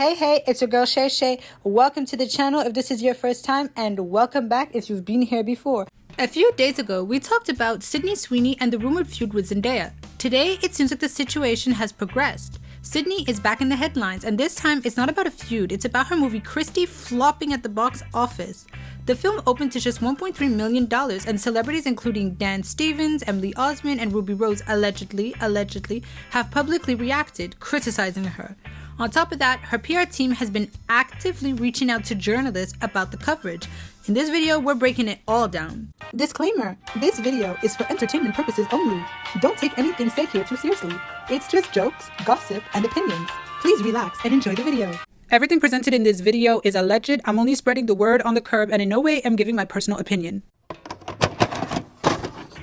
Hey, it's your girl Shay Shay. Welcome to the channel if this is your first time, and welcome back if you've been here before. A few days ago, we talked about Sydney Sweeney and the rumored feud with Zendaya. Today, it seems like the situation has progressed. Sydney is back in the headlines, and this time it's not about a feud, it's about her movie Christie flopping at the box office. The film opened to just $1.3 million, and celebrities including Dan Stevens, Emily Osment, and Ruby Rose allegedly have publicly reacted, criticizing her. On top of that, her PR team has been actively reaching out to journalists about the coverage. In this video, we're breaking it all down. Disclaimer, this video is for entertainment purposes only. Don't take anything said here too seriously. It's just jokes, gossip, and opinions. Please relax and enjoy the video. Everything presented in this video is alleged. I'm only spreading the word on the curb, and in no way am giving my personal opinion.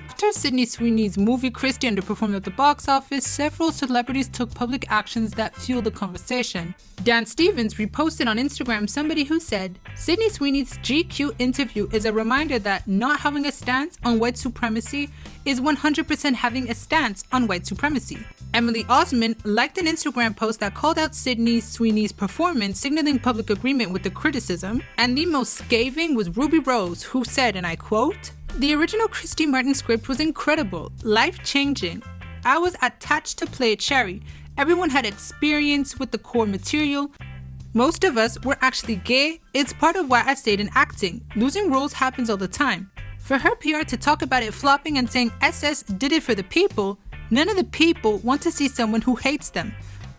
After Sydney Sweeney's movie Christie underperformed at the box office, several celebrities took public actions that fueled the conversation. Dan Stevens reposted on Instagram somebody who said, "Sydney Sweeney's GQ interview is a reminder that not having a stance on white supremacy is 100% having a stance on white supremacy." Emily Osment liked an Instagram post that called out Sydney Sweeney's performance, signaling public agreement with the criticism. And the most scathing was Ruby Rose, who said, and I quote, "The original Christy Martin script was incredible, life-changing. I was attached to play a cherry. Everyone had experience with the core material. Most of us were actually gay. It's part of why I stayed in acting. Losing roles happens all the time." For her PR to talk about it flopping and saying SS did it for the people, none of the people want to see someone who hates them,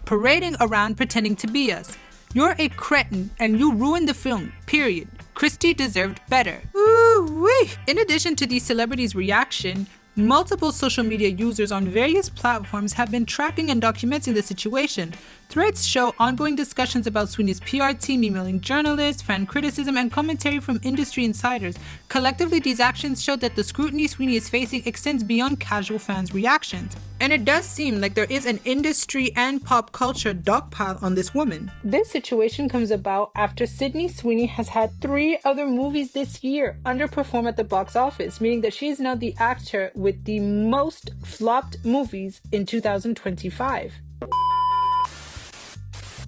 parading around pretending to be us. You're a cretin and you ruined the film, period. Christie deserved better. Ooh-wee. In addition to these celebrities' reaction, multiple social media users on various platforms have been tracking and documenting the situation. Threads show ongoing discussions about Sweeney's PR team emailing journalists, fan criticism, and commentary from industry insiders. Collectively, these actions show that the scrutiny Sweeney is facing extends beyond casual fans' reactions. And it does seem like there is an industry and pop culture dogpile on this woman. This situation comes about after Sydney Sweeney has had 3 other movies this year underperform at the box office, meaning that she is now the actor with the most flopped movies in 2025.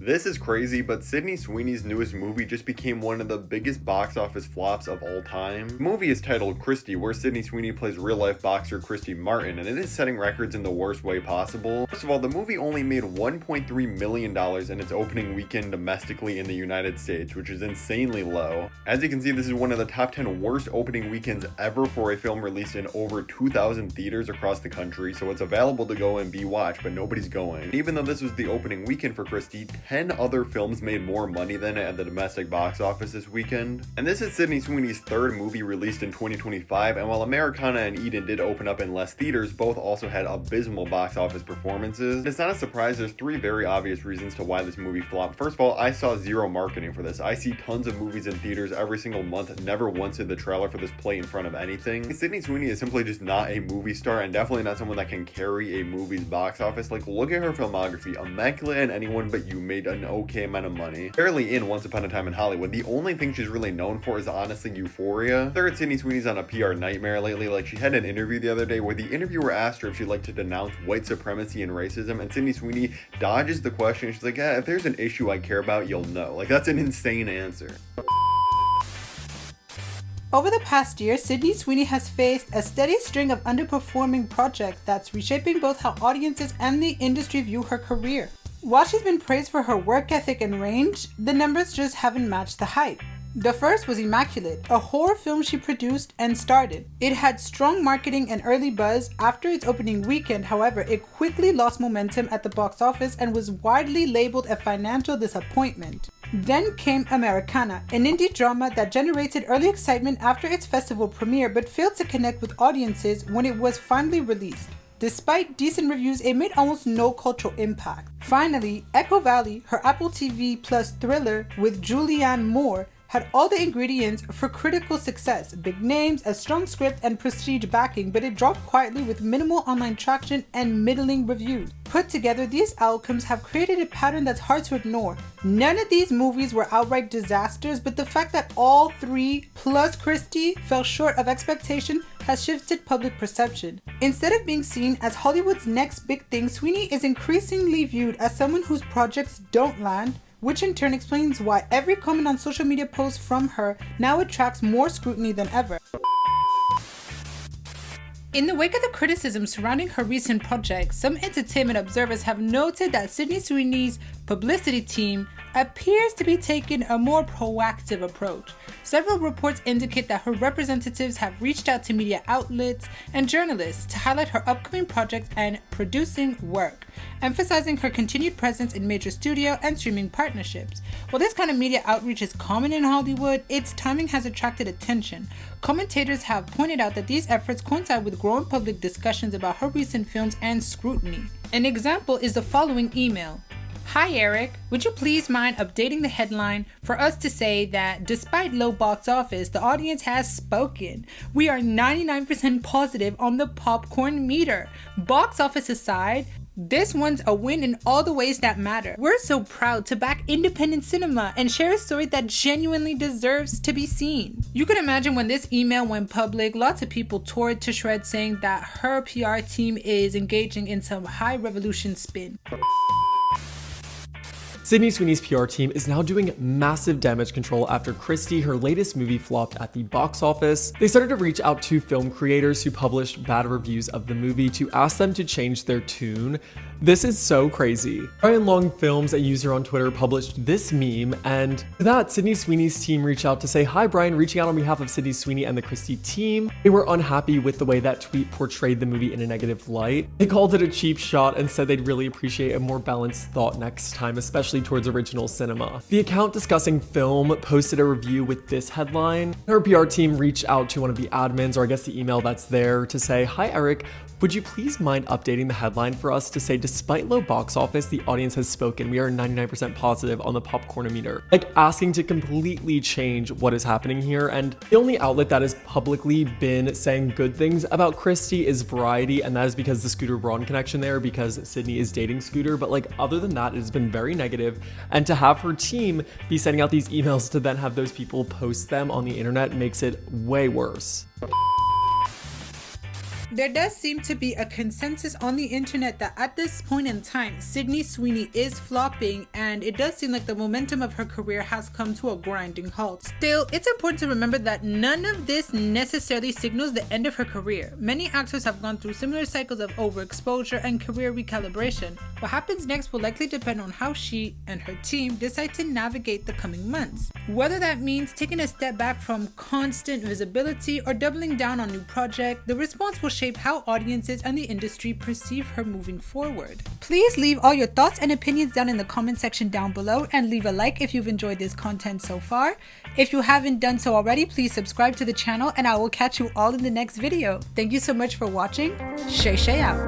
This is crazy, but Sydney Sweeney's newest movie just became one of the biggest box office flops of all time. The movie is titled Christie, where Sydney Sweeney plays real-life boxer Christy Martin, and it is setting records in the worst way possible. First of all, the movie only made $1.3 million in its opening weekend domestically in the United States, which is insanely low. As you can see, this is one of the top 10 worst opening weekends ever for a film released in over 2,000 theaters across the country, so it's available to go and be watched, but nobody's going. Even though this was the opening weekend for Christie, 10 other films made more money than it at the domestic box office this weekend. And this is Sydney Sweeney's 3rd movie released in 2025, and while Americana and Eden did open up in less theaters, both also had abysmal box office performances. It's not a surprise, there's 3 very obvious reasons to why this movie flopped. First of all, I saw zero marketing for this. I see tons of movies in theaters every single month, never once did the trailer for this play in front of anything. Sydney Sweeney is simply just not a movie star, and definitely not someone that can carry a movie's box office. Like, look at her filmography. Immaculate and Anyone But You made an okay amount of money. Barely in Once Upon a Time in Hollywood. The only thing she's really known for is honestly Euphoria. Third, Sydney Sweeney's on a PR nightmare lately. Like, she had an interview the other day where the interviewer asked her if she'd like to denounce white supremacy and racism, and Sydney Sweeney dodges the question. She's like, yeah, if there's an issue I care about, you'll know. Like, that's an insane answer. Over the past year, Sydney Sweeney has faced a steady string of underperforming projects that's reshaping both how audiences and the industry view her career. While she's been praised for her work ethic and range, the numbers just haven't matched the hype. The first was Immaculate, a horror film she produced and starred in. It had strong marketing and early buzz. After its opening weekend, however, it quickly lost momentum at the box office and was widely labeled a financial disappointment. Then came Americana, an indie drama that generated early excitement after its festival premiere but failed to connect with audiences when it was finally released. Despite decent reviews, it made almost no cultural impact. Finally, Echo Valley, her Apple TV Plus thriller with Julianne Moore, had all the ingredients for critical success: big names, a strong script, and prestige backing, but it dropped quietly with minimal online traction and middling reviews. Put together, these outcomes have created a pattern that's hard to ignore. None of these movies were outright disasters, but the fact that all 3 plus Christie fell short of expectation has shifted public perception. Instead of being seen as Hollywood's next big thing, Sweeney is increasingly viewed as someone whose projects don't land, which in turn explains why every comment on social media post from her now attracts more scrutiny than ever. In the wake of the criticism surrounding her recent project, some entertainment observers have noted that Sydney Sweeney's publicity team appears to be taking a more proactive approach. Several reports indicate that her representatives have reached out to media outlets and journalists to highlight her upcoming projects and producing work, emphasizing her continued presence in major studio and streaming partnerships. While this kind of media outreach is common in Hollywood, its timing has attracted attention. Commentators have pointed out that these efforts coincide with growing public discussions about her recent films and scrutiny. An example is the following email. Hi Eric, would you please mind updating the headline for us to say that despite low box office, the audience has spoken. We are 99% positive on the popcorn meter. Box office aside, this one's a win in all the ways that matter. We're so proud to back independent cinema and share a story that genuinely deserves to be seen. You could imagine when this email went public, lots of people tore it to shreds saying that her PR team is engaging in some high revolution spin. Sydney Sweeney's PR team is now doing massive damage control after Christie, her latest movie, flopped at the box office. They started to reach out to film creators who published bad reviews of the movie to ask them to change their tune. This is so crazy. Brian Long Films, a user on Twitter, published this meme, and to that, Sydney Sweeney's team reached out to say, "Hi Brian, reaching out on behalf of Sydney Sweeney and the Christie team." They were unhappy with the way that tweet portrayed the movie in a negative light. They called it a cheap shot and said they'd really appreciate a more balanced thought next time, especially towards original cinema. The account discussing film posted a review with this headline. Her PR team reached out to one of the admins, or I guess the email that's there, to say, "Hi Eric, would you please mind updating the headline for us to say, despite low box office, the audience has spoken. We are 99% positive on the popcornometer." Like, asking to completely change what is happening here. And the only outlet that has publicly been saying good things about Christie is Variety, and that is because the Scooter Braun connection there, because Sydney is dating Scooter. But like, other than that, it has been very negative. And to have her team be sending out these emails to then have those people post them on the internet makes it way worse. There does seem to be a consensus on the internet that at this point in time, Sydney Sweeney is flopping, and it does seem like the momentum of her career has come to a grinding halt. Still, it's important to remember that none of this necessarily signals the end of her career. Many actors have gone through similar cycles of overexposure and career recalibration. What happens next will likely depend on how she and her team decide to navigate the coming months. Whether that means taking a step back from constant visibility or doubling down on new projects, the response will shape how audiences and the industry perceive her moving forward. Please leave all your thoughts and opinions down in the comment section down below, and leave a like if you've enjoyed this content so far. If you haven't done so already, please subscribe to the channel, and I will catch you all in the next video. Thank you so much for watching. Shay out.